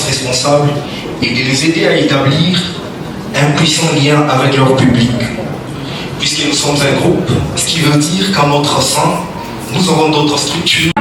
Responsable et de les aider à établir un puissant lien avec leur public. Puisque nous sommes un groupe, ce qui veut dire qu'en notre sein, nous aurons d'autres structures.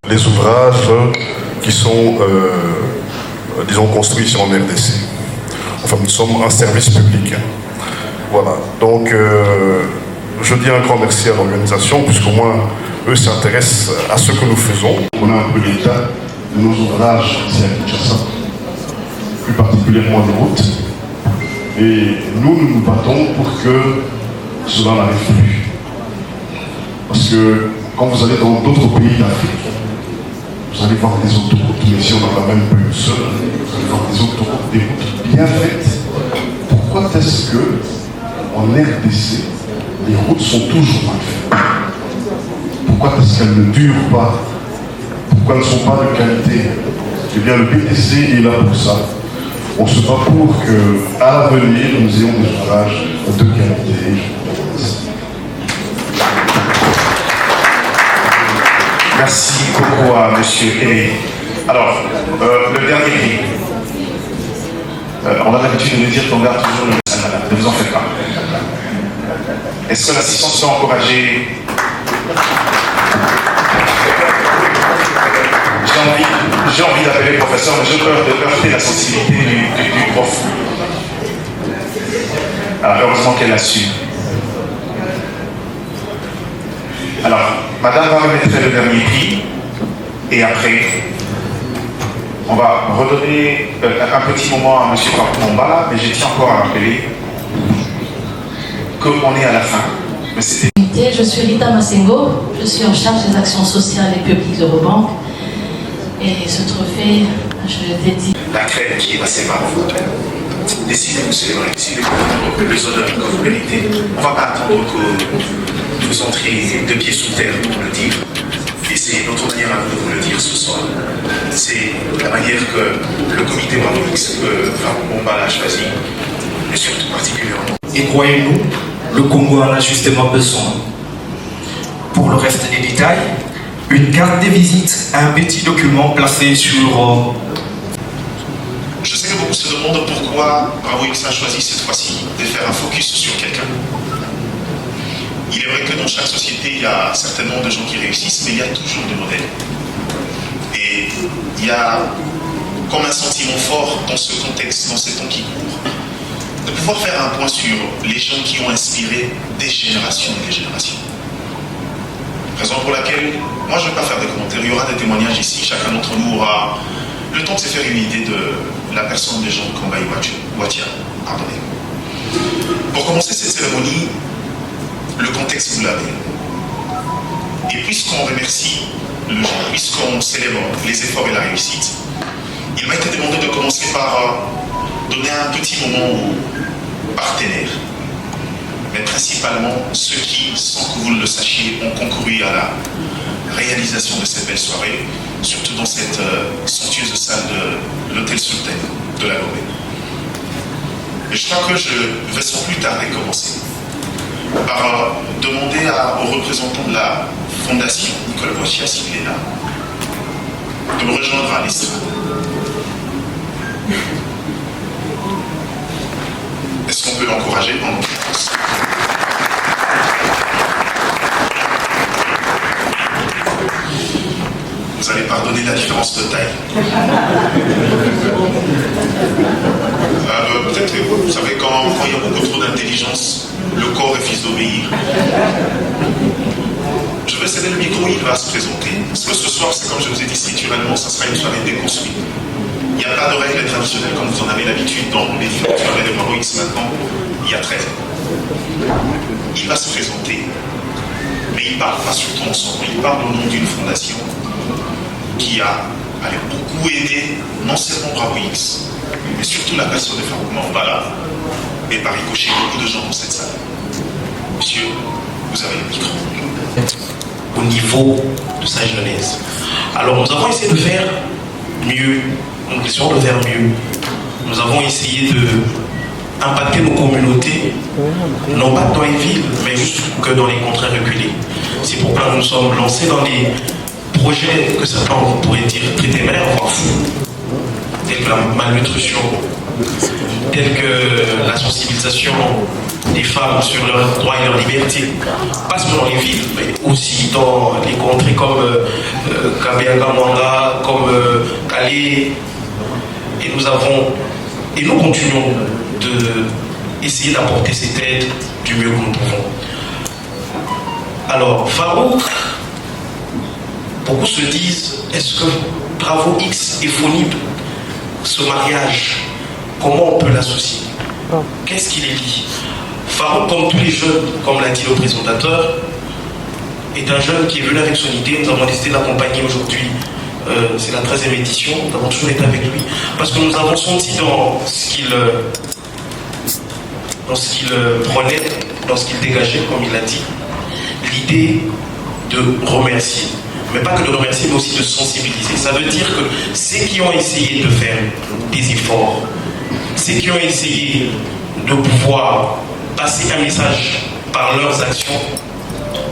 Les ouvrages qui sont, disons, construits ici en RDC. Enfin, nous sommes un service public. Voilà. Donc, je dis un grand merci à l'organisation, puisqu'au moins, eux s'intéressent à ce que nous faisons. On a un peu l'état de nos ouvrages ici à Kinshasa, plus particulièrement les routes. Et nous nous battons pour que cela n'arrive plus. Parce que quand vous allez dans d'autres pays d'Afrique, vous allez voir des autoroutes, mais si on n'en a même pas une seule, vous allez voir des autoroutes, des routes bien faites. Pourquoi est-ce que, en RDC, les routes sont toujours mal faites? Pourquoi est-ce qu'elles ne durent pas? Pourquoi elles ne sont pas de qualité? Eh bien, le PTC est là pour ça. On se bat pour qu'à l'avenir, nous ayons des ouvrages de qualité. Merci beaucoup à M. Aimé. Alors, le dernier prix. On a l'habitude de dire qu'on garde toujours le message malade. Ne vous en faites pas. Est-ce que l'assistance peut encourager? J'ai envie d'appeler le professeur, mais j'ai peur de heurter la sensibilité du prof. Alors, heureusement qu'elle l'a su. Alors, madame va remettre le dernier prix, et après, on va redonner un petit moment à M. Mombala, mais je tiens encore à rappeler qu'on est à la fin. Mais je suis Rita Massengo, je suis en charge des actions sociales et publiques de Robank, et ce trophée, je le dédie. La crème qui est passée par vous. Décidez, monsieur, décidez les honneurs que vous méritez. On ne va pas attendre que vous entriez de pieds sous terre pour le dire. Et c'est notre manière à nous de vous le dire ce soir. C'est la manière que le comité Bravo X que Mombala a choisi, et surtout particulièrement. Et croyez-nous, le Congo en a justement besoin. Pour le reste des détails, une carte de visite, un petit document placé sur... Je sais que beaucoup se demandent pourquoi Bravo X a choisi cette fois-ci de faire un focus sur quelqu'un. Il est vrai que dans chaque société, il y a certainement de gens qui réussissent, mais il y a toujours des modèles. Et il y a comme un sentiment fort dans ce contexte, dans ces temps qui courent, de pouvoir faire un point sur les gens qui ont inspiré des générations et des générations. Raison pour laquelle, moi je ne vais pas faire des commentaires, il y aura des témoignages ici, chacun d'entre nous aura le temps de se faire une idée de la personne de Jean Kambaï Watia. Pour commencer cette cérémonie, le contexte vous l'avez. Et puisqu'on remercie le Jean, puisqu'on célèbre les efforts et la réussite, il m'a été demandé de commencer par donner un petit moment aux partenaires, mais principalement ceux qui, sans que vous le sachiez, ont concouru à la réalisation de cette belle soirée, surtout dans cette somptueuse salle de l'Hôtel Sultan de la Lomé. Et je crois que je vais sans plus tarder commencer par demander aux représentants de la Fondation Nicole Watia, s'il est là, de me rejoindre à l'estrade. Est-ce qu'on peut l'encourager pendant qu'on pense? Vous allez pardonner la différence de taille. Peut-être que vous savez, quand il y a beaucoup trop d'intelligence, le corps est fils d'obéir. Je vais céder le micro, il va se présenter. Parce que ce soir, c'est comme je vous ai dit, naturellement, ça sera une soirée déconstruite. Il n'y a pas de règles traditionnelles comme vous en avez l'habitude dans les différentes soirées de Bravo X maintenant, il y a 13 ans. Il va se présenter, mais il parle pas surtout en son nom, il parle au nom d'une fondation qui a beaucoup aidé non seulement Bravo X, mais surtout la personne de Farouk Mambala, et par ricochet beaucoup de gens dans cette salle. Monsieur, vous avez le micro. Au niveau de sa jeunesse. Alors nous avons essayé de faire mieux, nous essayons de faire mieux. Nous avons essayé de impacter nos communautés, non pas dans les villes, mais juste que dans les contrées reculées. C'est pourquoi nous sommes lancés dans des projets que certains pourraient dire très téméraires, voire fous, tels que la malnutrition, tels que la sensibilisation des femmes sur leurs droits et leurs libertés, pas seulement dans les villes, mais aussi dans les contrées comme Kabea-Kamwanga, comme Calais. Et nous continuons d'essayer d'apporter cette aide du mieux que nous pouvons. Alors, Farouk, beaucoup se disent, est-ce que Bravo X est phonible? Ce mariage, comment on peut l'associer? Qu'est-ce qu'il est dit? Farouk, comme tous les jeunes, comme l'a dit le présentateur, est un jeune qui est venu avec son idée. Nous avons décidé de l'accompagner aujourd'hui. C'est la 13e édition. Nous avons toujours été avec lui. Parce que nous avons senti dans ce qu'il prenait, dans ce qu'il dégageait, comme il l'a dit, l'idée de remercier. Mais pas que de remercier, mais aussi de sensibiliser. Ça veut dire que ceux qui ont essayé de faire des efforts, ceux qui ont essayé de pouvoir passer un message par leurs actions,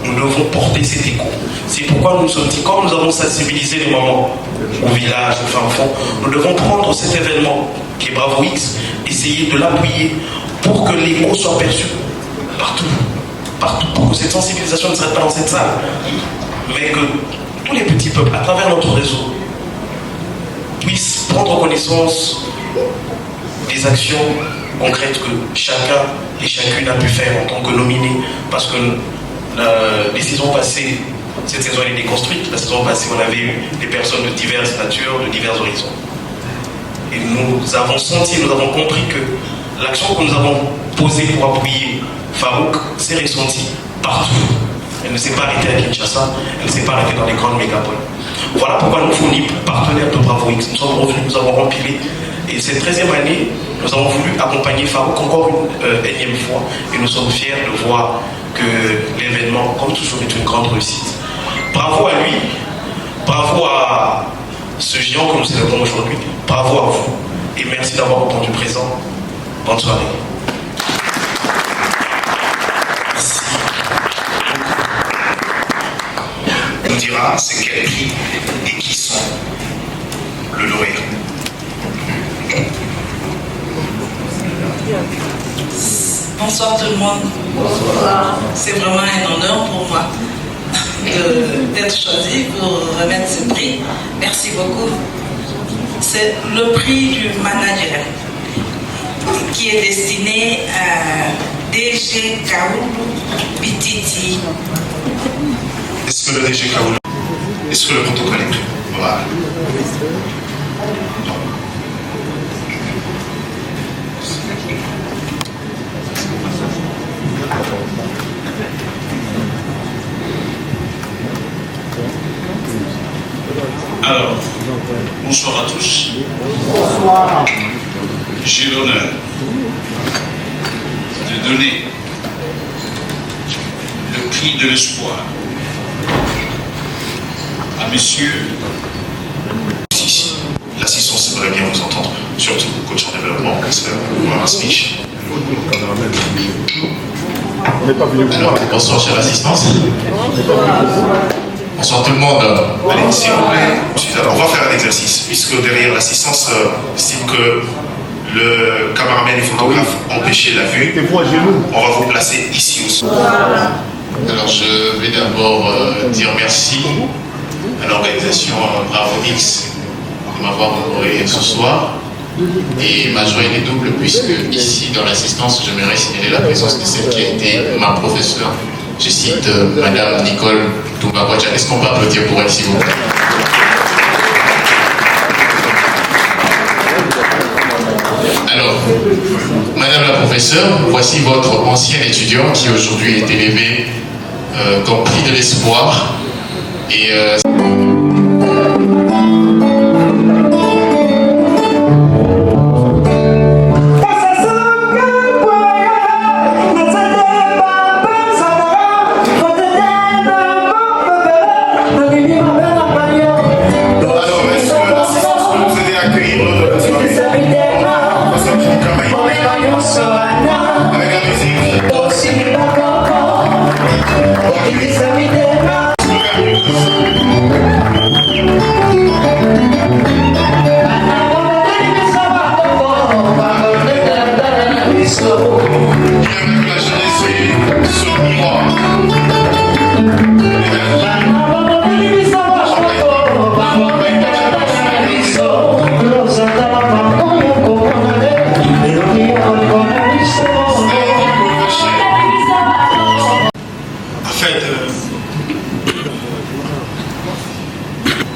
nous devons porter cet écho. C'est pourquoi nous nous sommes dit, quand nous avons sensibilisé les mamans au village, au fin fond, nous devons prendre cet événement qui est Bravo X, essayer de l'appuyer pour que l'écho soit perçu partout, pour que cette sensibilisation ne s'arrête pas dans cette salle, mais que tous les petits peuples, à travers notre réseau, puissent prendre connaissance des actions concrètes que chacun et chacune a pu faire en tant que nominé, parce que les saisons passées, cette saison elle est déconstruite. La saison passée, on avait eu des personnes de diverses natures, de divers horizons. Et nous avons senti, nous avons compris que l'action que nous avons posée pour appuyer Farouk s'est ressentie partout. Elle ne s'est pas arrêtée à Kinshasa, elle ne s'est pas arrêtée dans les grandes mégapoles. Voilà pourquoi nous fournissons partenaires de Bravo X. Nous sommes revenus, nous avons rempilé. Et cette 13e année, nous avons voulu accompagner Farouk encore une énième fois. Et nous sommes fiers de voir que l'événement, comme toujours, est une grande réussite. Bravo à lui, bravo à ce géant que nous célébrons aujourd'hui, bravo à vous. Et merci d'avoir répondu présent. Bonne soirée. Merci. On nous dira c'est quel prix et qui sont le lauréat. Bonsoir tout le monde. Bonsoir. C'est vraiment un honneur pour moi d'être choisi pour remettre ce prix. Merci beaucoup. C'est le prix du manager qui est destiné à DG Kaoulou Bititi. Est-ce que le DG Kaoulou, est-ce que le protocole est prêt? Voilà. Bonsoir à tous. Bonsoir. J'ai l'honneur de donner le prix de l'espoir à messieurs. L'assistance aimerait bien vous entendre, surtout coach en développement, c'est un speech. Alors, bonsoir chère assistance. Bonsoir tout le monde. Allez, s'il vous plaît, on va faire un exercice, puisque derrière l'assistance estime que le caméraman et photographe empêchaient la vue. On va vous placer ici aussi. Alors je vais d'abord dire merci à l'organisation Bravo Mix de m'avoir honoré ce soir. Et ma joie est double puisque ici dans l'assistance, j'aimerais signaler la présence de celle qui a été ma professeure. Je cite Madame Nicole Toumbabocha. Est-ce qu'on peut applaudir pour elle s'il vous plaît? Alors, Madame la professeure, voici votre ancien étudiant qui aujourd'hui est élevé comme prix de l'espoir. Et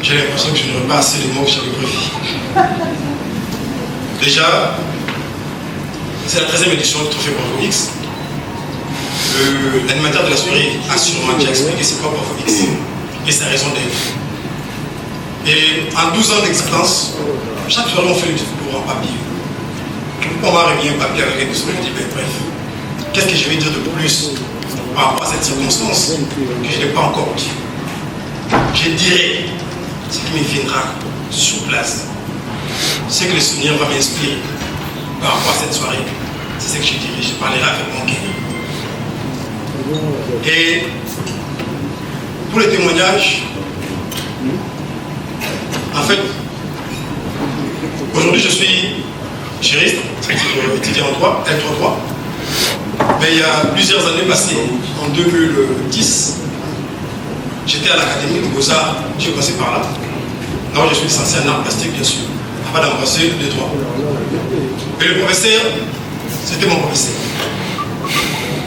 j'ai l'impression que je n'aurais pas assez de mots que j'avais prévu. Déjà, c'est la 13e édition du Trophée Bravo X. L'animateur de la soirée a sûrement déjà expliqué c'est quoi Bravo X et sa raison d'être. Et en 12 ans d'existence, chaque soirée on fait le tour en papier. On m'a remis un papier avec des sourires, je dis ben bref, qu'est-ce que je vais dire de plus par rapport à cette circonstance que je n'ai pas encore dit. Je dirais ce qui me viendra sur place, ce que le souvenir va m'inspirer par rapport à cette soirée. C'est ce que je dirais, je parlerai avec mon cœur. Et pour les témoignages, en fait, aujourd'hui je suis juriste, étudiant en droit, L33. Mais il y a plusieurs années passées, en 2010, j'étais à l'Académie de Beaux-Arts, j'ai passé par là. Là où je suis licencié en art plastique, bien sûr, avant d'embrasser le droit. Et le professeur, c'était mon professeur.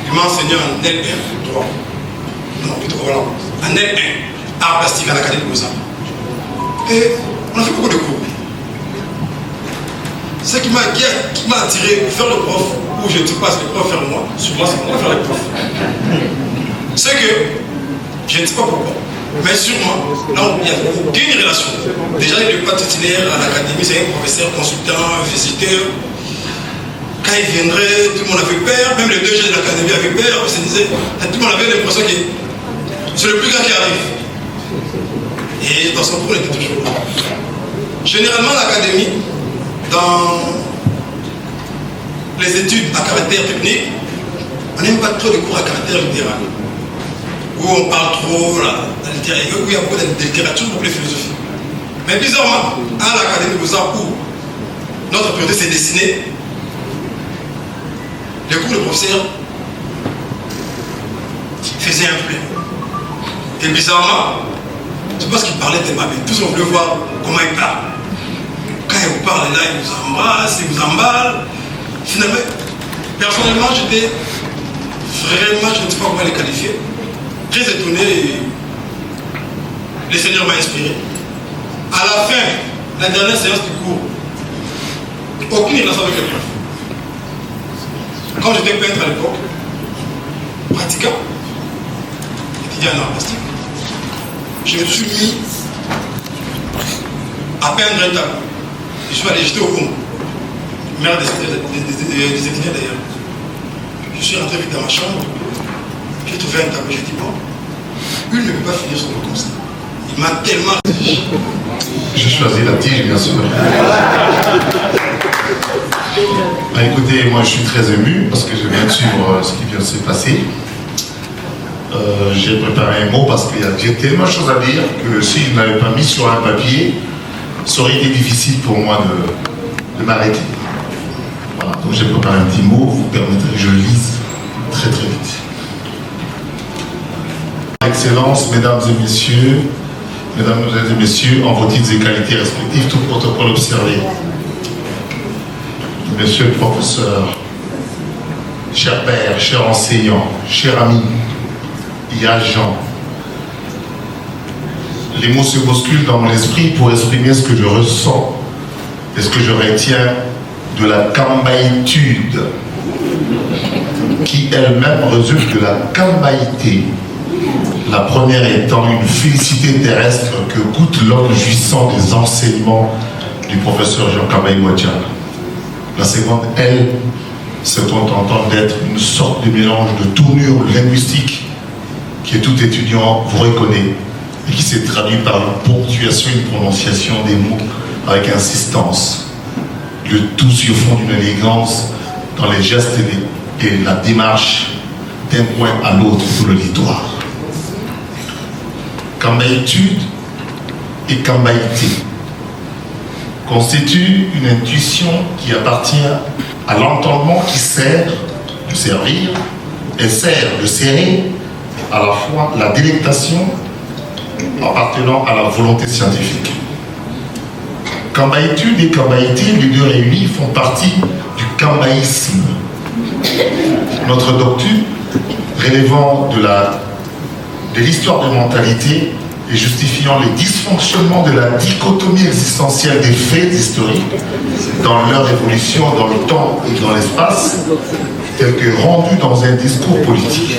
Il m'a enseigné en L1, droit. Non, plutôt voilà, en L1, art plastique à l'Académie de Beaux-Arts. Et on a fait beaucoup de cours. Ce qui m'a attiré vers le prof, où je ne sais pas ce que le prof fait moi, sur moi c'est comment faire le prof. C'est que, je ne sais pas pourquoi, mais sûrement, là il n'y a aucune relation. Déjà il n'est pas titulaire à l'académie, c'est un professeur, consultant, visiteur. Quand il viendrait, tout le monde avait peur, même les 2 jeunes de l'académie avaient peur, se disait, tout le monde avait l'impression que c'est le plus grand qui arrive. Et dans son cours, il était toujours là. Généralement, l'académie, dans les études à caractère technique, on n'aime pas trop les cours à caractère littéral, où on parle trop, où il y a beaucoup de littérature, beaucoup de philosophie. Mais bizarrement, à l'Académie de Beaux-Arts, où notre priorité s'est dessinée, les cours de professeur faisaient un plein. Et bizarrement, c'est parce qu'il parlait des babés. Tous on voulait voir comment il parle. Quand il vous parle là, il vous embrasse, il vous emballe. Finalement, personnellement, j'étais vraiment, je ne sais pas comment les qualifier, très étonné et le Seigneur m'a inspiré. À la fin, la dernière séance du cours, aucune relation avec le prof. Quand j'étais peintre à l'époque, pratiquant, étudiant en art plastique, je me suis mis Après un vrai temps, je suis allé jeter au Congo. Mère des Éthiopiens d'ailleurs. Je suis rentré vite dans ma chambre. J'ai trouvé un tableau. J'ai dit bon, une ne peut pas finir son mot comme ça. Il m'a tellement. J'ai choisi la tige, bien sûr. Bah, écoutez, moi je suis très ému parce que je viens de suivre ce qui vient de se passer. J'ai préparé un mot parce qu'il y a tellement de choses à dire que si je ne l'avais pas mis sur un papier, ça aurait été difficile pour moi de m'arrêter. Voilà, donc j'ai préparé un petit mot, vous permettrez que je le lise très très vite. Excellences, mesdames et messieurs, en vos titres et qualités respectives, tout protocole observé. Monsieur le professeur, cher père, cher enseignant, cher ami et agent, les mots se bousculent dans mon esprit pour exprimer ce que je ressens et ce que je retiens de la cambaïtude, qui elle-même résulte de la cambaïté. La première étant une félicité terrestre que goûte l'homme jouissant des enseignements du professeur Jean Kambaï Modian. La seconde, elle, se contentant d'être une sorte de mélange de tournure linguistique que tout étudiant vous reconnaît et qui s'est traduit par une ponctuation et une prononciation des mots avec insistance. Le tout sur fond d'une élégance dans les gestes et la démarche d'un point à l'autre sur le littoral. Cambaïtude et cambaïté constituent une intuition qui appartient à l'entendement qui sert de servir et sert de serrer à la fois la délectation appartenant à la volonté scientifique. Cambaïtude et cambaïté, les deux réunis, font partie du cambaïsme. Notre doctrine, relevant de l'histoire de mentalité et justifiant les dysfonctionnements de la dichotomie existentielle des faits historiques dans leur évolution dans le temps et dans l'espace, tel que rendu dans un discours politique.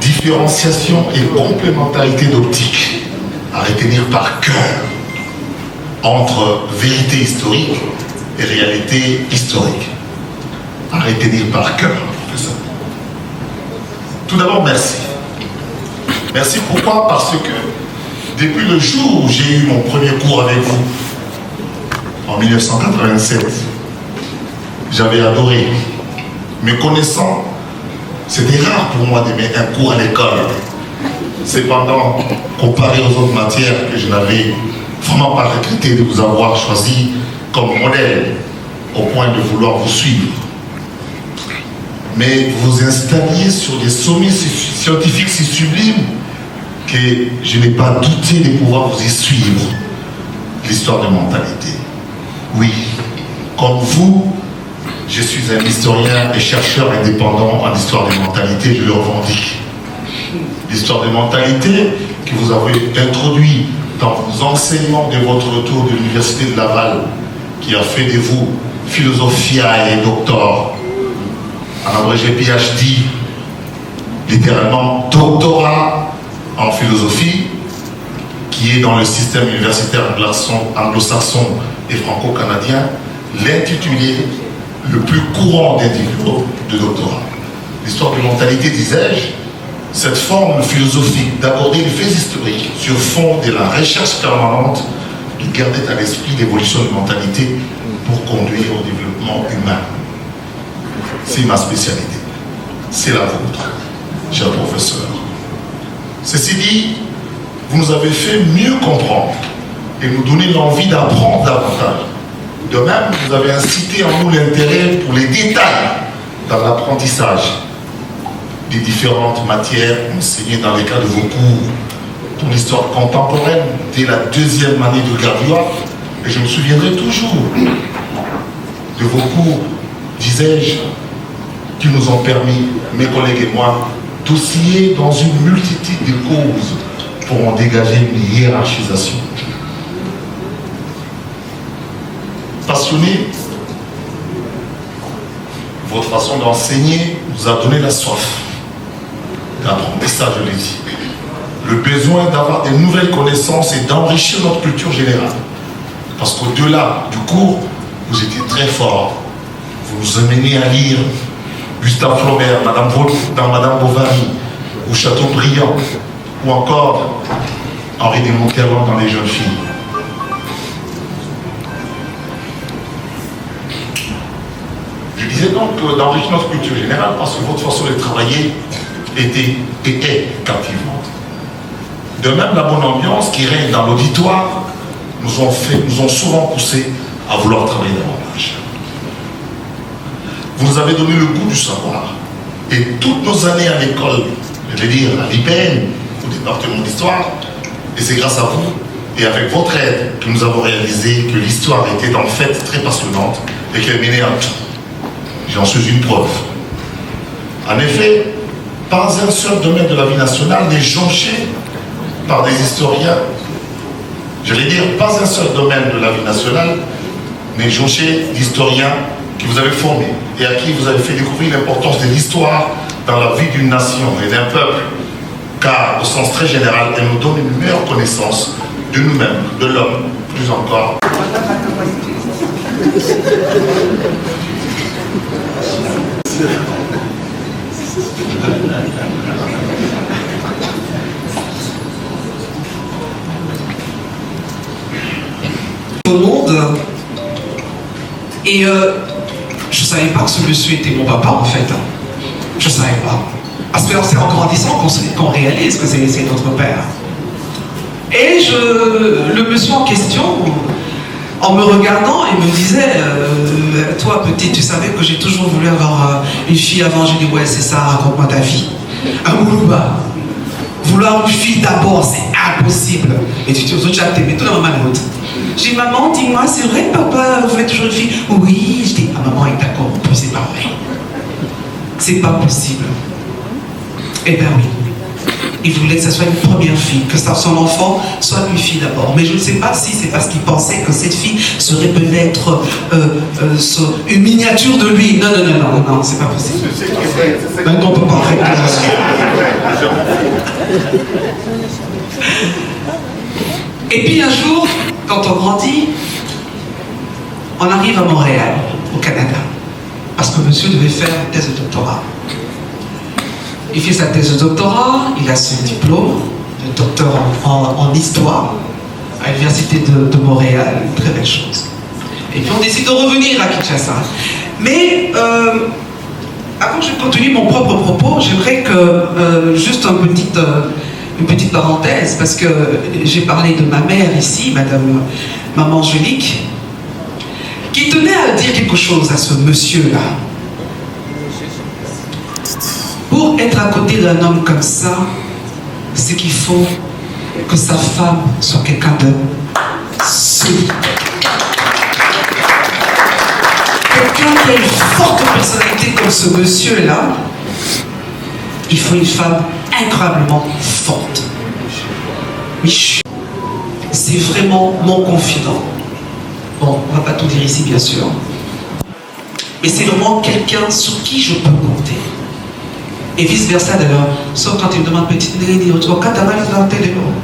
Différenciation et complémentarité d'optique à retenir par cœur entre vérité historique et réalité historique. À retenir par cœur, professeur. Tout d'abord, merci. Merci pourquoi? Parce que depuis le jour où j'ai eu mon premier cours avec vous, en 1987, j'avais adoré. Me connaissant, c'était rare pour moi d'aimer un cours à l'école. Cependant, comparé aux autres matières que je n'avais vraiment pas regretté de vous avoir choisi comme modèle, au point de vouloir vous suivre. Mais vous vous installiez sur des sommets scientifiques si sublimes que je n'ai pas douté de pouvoir vous y suivre. L'histoire de mentalité. Oui, comme vous, je suis un historien et chercheur indépendant en histoire de mentalité, je le revendique. L'histoire de mentalité que vous avez introduit dans vos enseignements de votre retour de l'Université de Laval, qui a fait de vous philosophia et docteur, en abrégé PhD, littéralement doctorat en philosophie, qui est dans le système universitaire anglo-saxon et franco-canadien, l'intitulé le plus courant des diplômes de doctorat. L'histoire de mentalité, disais-je, cette forme philosophique d'aborder les faits historiques sur fond de la recherche permanente de garder à l'esprit l'évolution de mentalité pour conduire au développement humain. C'est ma spécialité. C'est la vôtre, cher professeur. Ceci dit, vous nous avez fait mieux comprendre et nous donner l'envie d'apprendre davantage. De même, vous avez incité en nous l'intérêt pour les détails dans l'apprentissage des différentes matières enseignées dans les cas de vos cours pour l'histoire contemporaine dès la deuxième année de graduat. Et je me souviendrai toujours de vos cours, disais-je, qui nous ont permis, mes collègues et moi, d'osciller dans une multitude de causes pour en dégager une hiérarchisation. Passionné, votre façon d'enseigner nous a donné la soif d'apprentissage, je l'ai dit. Le besoin d'avoir des nouvelles connaissances et d'enrichir notre culture générale. Parce qu'au-delà du cours, vous étiez très fort. Vous nous amenez à lire Gustave Flaubert, dans Madame Bovary, ou Chateaubriand, ou encore Henri de Monterland dans Les Jeunes Filles. Je disais donc d'enrichir notre culture générale parce que votre façon de travailler était et est captivante. De même, la bonne ambiance qui règne dans l'auditoire nous ont souvent poussé à vouloir travailler davantage. Vous nous avez donné le goût du savoir. Et toutes nos années à l'école, je vais dire à l'IPN, au département d'histoire, et c'est grâce à vous et avec votre aide que nous avons réalisé que l'histoire était en fait très passionnante et qu'elle menait à tout. J'en suis une preuve. En effet, pas un seul domaine de la vie nationale n'est jonché par des historiens. J'allais dire, pas un seul domaine de la vie nationale n'est jonché d'historiens qui vous avez formés et à qui vous avez fait découvrir l'importance de l'histoire dans la vie d'une nation et d'un peuple. Car, au sens très général, elle nous donne une meilleure connaissance de nous-mêmes, de l'homme, plus encore. Au monde, et je savais pas que ce monsieur était mon papa en fait. Je savais pas. Parce que c'est en grandissant qu'on réalise que c'est notre père. Et le monsieur en question, en me regardant, il me disait toi petit, tu savais que j'ai toujours voulu avoir une fille avant. J'ai dit ouais, c'est ça, raconte-moi ta vie. Un Moulouba. Vouloir une fille d'abord, c'est impossible. Et tu te dis, t'es tout dans ma main. J'ai dit, maman, dis-moi, c'est vrai que papa veut toujours une fille? Oui, je dis, ah maman est d'accord, c'est pas vrai. C'est pas possible. Eh bien oui. Il voulait que ce soit une première fille, que son enfant soit une fille d'abord. Mais je ne sais pas si c'est parce qu'il pensait que cette fille serait peut-être une miniature de lui. Non, non, non, non, non, c'est pas possible. Même qu'on ne peut pas en faire. Et puis un jour, quand on grandit, on arrive à Montréal, au Canada. Parce que monsieur devait faire une thèse de doctorat. Il fait sa thèse de doctorat, il a son diplôme de docteur en histoire à l'université de Montréal, une très belle chose. Et puis on décide de revenir à Kinshasa. Mais avant que je continue mon propre propos, j'aimerais que juste une petite parenthèse, parce que j'ai parlé de ma mère ici, Maman Angélique, qui tenait à dire quelque chose à ce monsieur-là. Pour être à côté d'un homme comme ça, c'est qu'il faut que sa femme soit quelqu'un de solide. Quelqu'un qui a une forte personnalité comme ce monsieur-là, il faut une femme incroyablement forte. Oui, c'est vraiment mon confident. Bon, on ne va pas tout dire ici, bien sûr. Mais c'est vraiment quelqu'un sur qui je peux compter. Et vice-versa d'ailleurs. Sauf quand il me demande petite Nérénie, quand tu as mal dans le téléphone.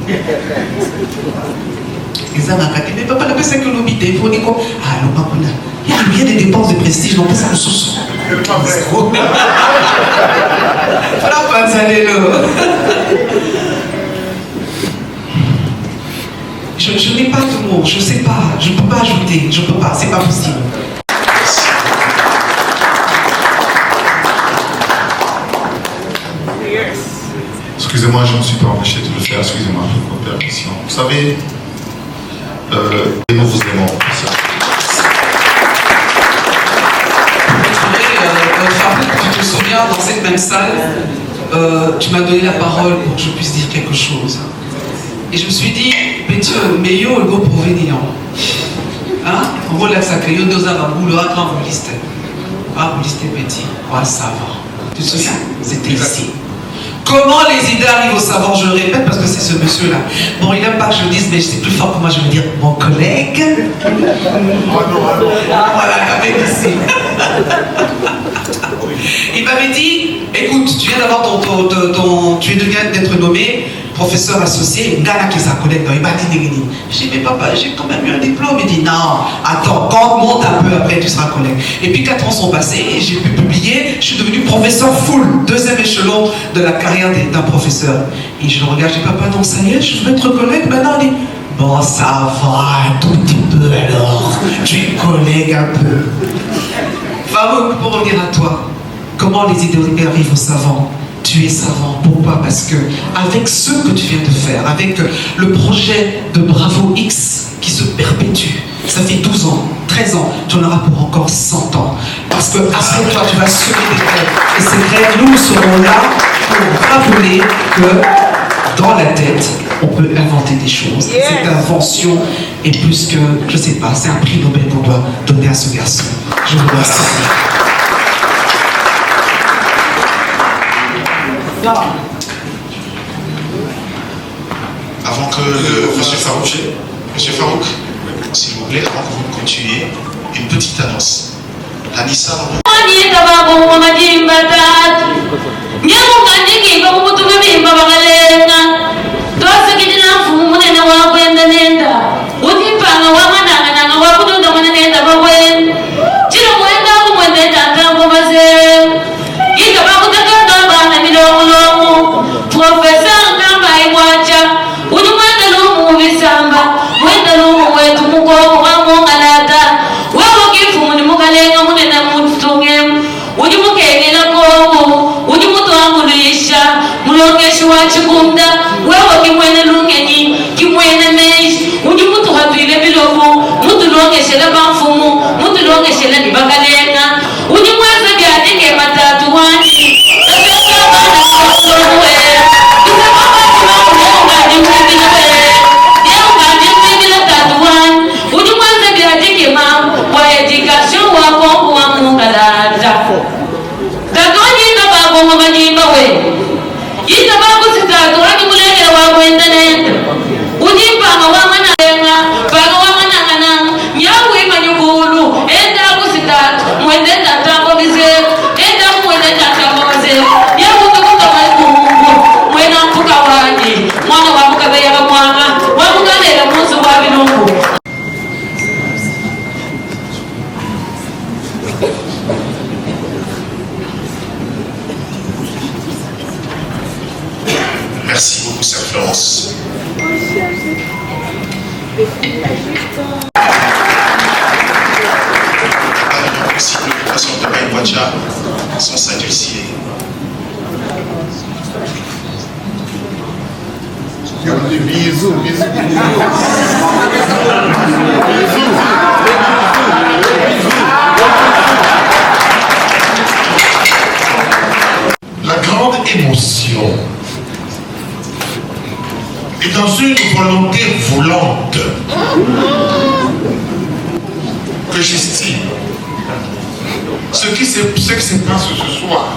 Ils ont raconté, mais papa, la c'est que l'obité, il faut dire quoi? Ah, non, pas là. Il y a rien des dépenses de prestige, non, pas ça, le sous. Je n'ai pas de mots, je ne sais pas, je ne peux pas ajouter, je ne peux pas, c'est pas possible. Excusez-moi, je ne me suis pas empêché de le faire, excusez-moi, votre permission. Vous savez, nous vous aimons. Tu te souviens, dans cette même salle, tu m'as donné la parole pour que je puisse dire quelque chose. Et je me suis dit, mais yo, le go provenir. Hein? On voit là que ça crée deux ans à bout, le grand vous liste. Ah, vous listez petit. Ah, ça va. Tu te souviens? C'était ici. Comment les idées arrivent au savoir? Je le répète parce que c'est ce monsieur-là. Bon, il n'aime pas que je le dise, mais c'est plus fort que moi, je veux dire mon collègue. Voilà, avec ici. Il m'avait dit, écoute, tu viens d'avoir tu viens d'être nommé professeur associé, Ngana qui est sa collègue dans Ibati. Je dis, mais papa, j'ai quand même eu un diplôme. Il dit, non, attends, quand monte un peu après, tu seras collègue. Et puis 4 ans sont passés, et j'ai pu publier, je suis devenu professeur full, 2e échelon de la carrière d'un professeur. Et je le regarde, je dis, papa, donc ça y est, je veux être collègue maintenant. Il dit, bon, ça va, un tout petit peu alors, tu es collègue un peu. Farouk, pour revenir à toi, comment les idées arrivent aux savants? Tu es savant. Pourquoi? Parce que avec ce que tu viens de faire, avec le projet de Bravo X qui se perpétue, ça fait 12 ans, 13 ans, tu en auras pour encore 100 ans. Parce que après toi, tu vas semer des graines. Et ces graines, nous serons là pour rappeler que dans la tête, on peut inventer des choses. Yeah. Cette invention est plus que, je sais pas, c'est un prix Nobel qu'on doit donner à ce garçon. Je vous remercie. Avant que Monsieur Farouk, s'il vous plaît, avant que vous continuiez, une petite annonce. Anissa, Chikunda, wewe kimwene lungenyi, kimwene meish, uji mutu hatuile bilofu, mutu longe shela bamfumu, mutu longe shela nibagalenga, uji mweze biadike matatu wani, tateka wana kusuwe, kisa mabati wakunga jimwibile, yeunga jimwibile tatu wani, uji mweze biadike ma, wa edikasyon wakongu wa mungalata. Tatoni kababo mwajimba we. Ita babu sitatu wani mulekera wakwenda nenda ujimpanga wamana lenga panga wamana kana nyawu imanyukulu enda kusitatu mwende tatambo bize enda mwende tatambo bize nyawu kukuka maikungu mwena mpuka waji mwana wamuka beyaga mwanga wamuka lera musu wa binungu. Merci beaucoup, Sœur Florence. Aussi, le patient de Baïwacha, sans s'adoucir. Bisous, bisous. La grande émotion est dans une volonté volante que j'estime. Ce qui se passe ce soir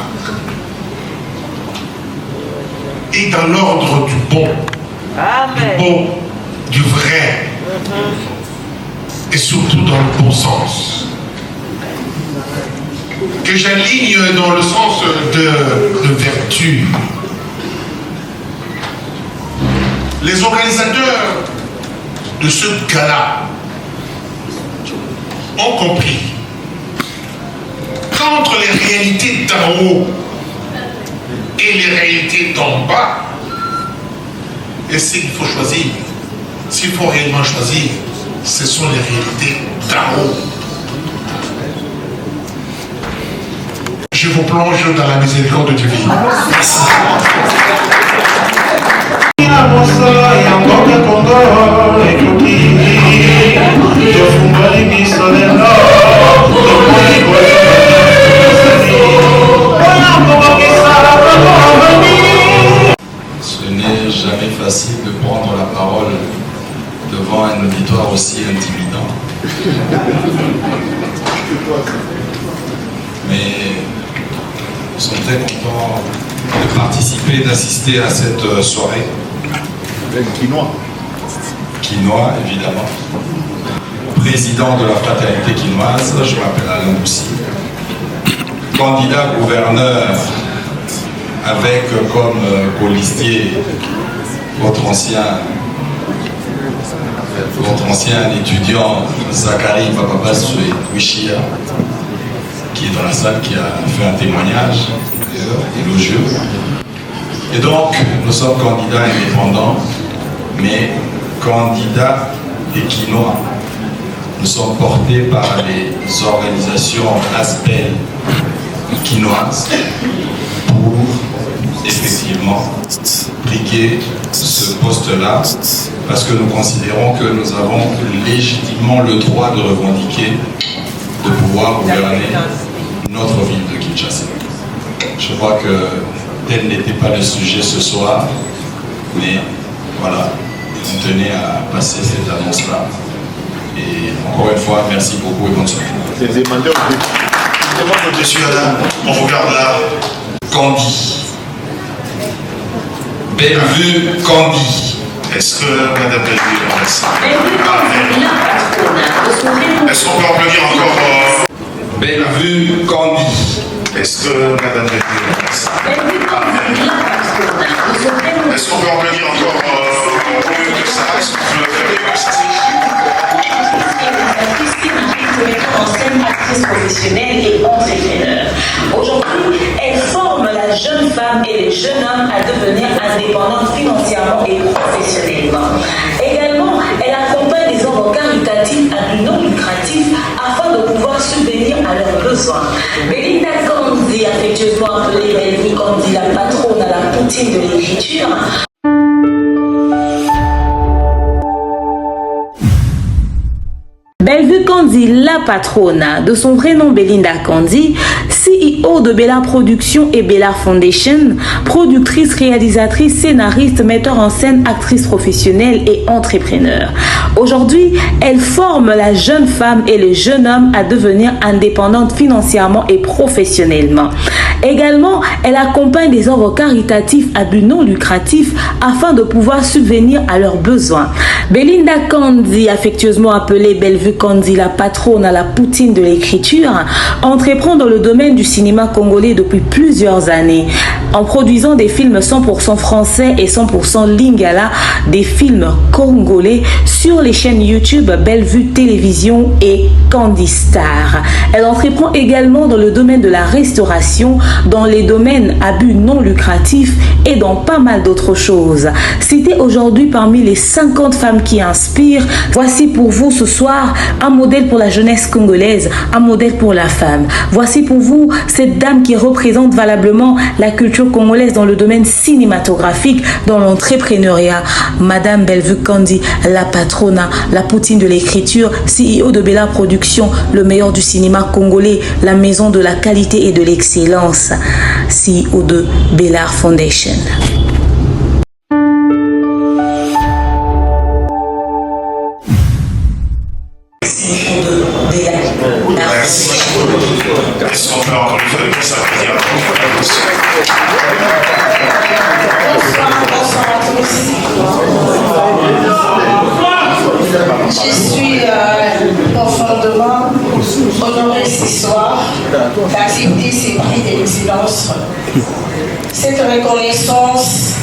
est dans l'ordre du bon, du beau, du vrai, et surtout dans le bon sens. Que j'aligne dans le sens de vertu. Les organisateurs de ce gala ont compris qu'entre les réalités d'en haut et les réalités d'en bas, et c'est qu'il faut choisir. S'il faut réellement choisir, ce sont les réalités d'en haut. Je vous plonge dans la miséricorde divine. Merci. Ce n'est jamais facile de prendre la parole devant un auditoire aussi intimidant. Mais nous sommes très contents de participer, d'assister à cette soirée. Quinois, évidemment. Président de la fraternité quinoise, je m'appelle Alain Boussy. Candidat gouverneur avec comme colistier votre ancien étudiant Zachary Bababas Wishia, qui est dans la salle, qui a fait un témoignage élogieux. Et donc, nous sommes candidats indépendants, mais candidats équinois. Nous sommes portés par les organisations ASPEL quinoises pour effectivement briguer ce poste-là, parce que nous considérons que nous avons légitimement le droit de revendiquer de pouvoir gouverner notre ville de Kinshasa. Je crois que tel n'était pas le sujet ce soir, mais voilà, on tenait à passer cette annonce-là. Et encore une fois, merci beaucoup et bonne soirée. Je suis là, on regarde là. Candy. Bellevue Candy. Est-ce que Madame Bellevue est là? Est-ce qu'on peut applaudir encore Bellevue Candy. Est-ce que Madame Bellevue est là? Est-ce qu'on peut applaudir encore mieux que ça? Est-ce qu'on peut faire mieux que ça? En scène, actrice professionnelle et entrepreneur. Aujourd'hui, elle forme la jeune femme et le jeune homme à devenir indépendants financièrement et professionnellement. Également, elle accompagne les œuvres caritatives à but non lucratif afin de pouvoir subvenir à leurs besoins. Belinda Candy, affectueusement appelée Bellevue Candy, la patronne à la poutine de l'écriture. Bellevue Candy, la patronne, de son vrai nom Belinda Candy, CEO de Bella Productions et Bella Foundation, productrice, réalisatrice, scénariste, metteur en scène, actrice professionnelle et entrepreneur. Aujourd'hui, elle forme la jeune femme et le jeune homme à devenir indépendantes financièrement et professionnellement. Également, elle accompagne des œuvres caritatives à but non lucratif afin de pouvoir subvenir à leurs besoins. Belinda Candy, affectueusement appelée Bellevue Candy, la patronne à la poutine de l'écriture, entreprend dans le domaine du cinéma congolais depuis plusieurs années, en produisant des films 100% français et 100% lingala, des films congolais sur les chaînes YouTube Bellevue Télévision et Candy Star. Elle entreprend également dans le domaine de la restauration, dans les domaines à but non lucratif et dans pas mal d'autres choses. Citée aujourd'hui parmi les 50 femmes qui inspirent, voici pour vous ce soir un modèle pour la jeunesse congolaise, un modèle pour la femme. Voici pour vous cette dame qui représente valablement la culture congolaise dans le domaine cinématographique, dans l'entrepreneuriat. Madame Bellevue Candy, la patronne, la poutine de l'écriture, CEO de Bella Productions, le meilleur du cinéma congolais, la maison de la qualité et de l'excellence, CEO de Bella Foundation. Merci. Est-ce qu'on peut encore une fois de ça dire Bonsoir à tous. Je suis profondément honorée ce soir d'accepter ces prix d'excellence. Cette reconnaissance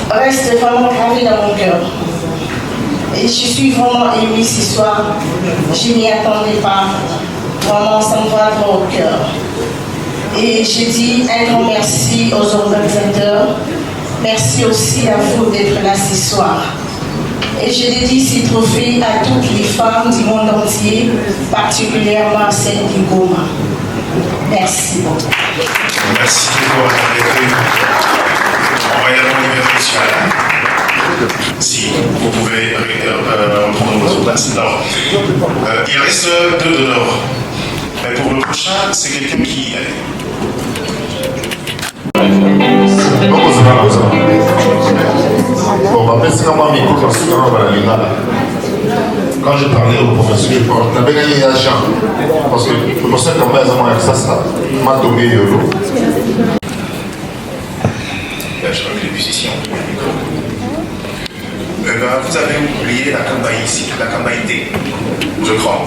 reste vraiment gravée dans mon cœur. Et je suis vraiment émue ce soir. Je n'y attendais pas. Vraiment, ça me va droit au cœur. Et je dis un grand merci aux organisateurs. Merci aussi à vous d'être là ce soir. Et je dédie ces trophées à toutes les femmes du monde entier, particulièrement celles du Goma. Merci beaucoup. Merci beaucoup. On va y aller au niveau spécial. Si vous pouvez reprendre votre place. Alors, il reste 2 donneurs. Mais pour le prochain, c'est quelqu'un qui... Quand je parlais au professeur, je n'avais gagné agent. Parce que le professeur, quand même, ça m'a tombé yolo. Je crois que les musiciens ont trouvé le micro. Vous avez oublié la cambaï, la cambaïté, je crois.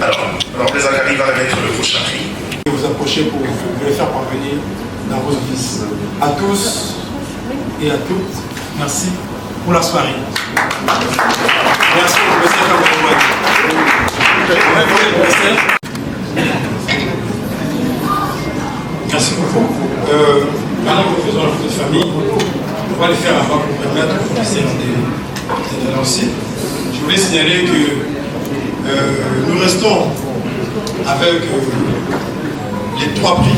Alors les Zachary va remettre le prochain prix. Vous approchez pour me le faire parvenir dans vos offices. À tous et à toutes, merci pour la soirée. Merci au professeur Kamouraouane. Merci beaucoup. Maintenant que nous faisons la photo de famille, on va les faire avant pour permettre aux officiels de lancer. Je voulais signaler que nous restons avec les 3 prix.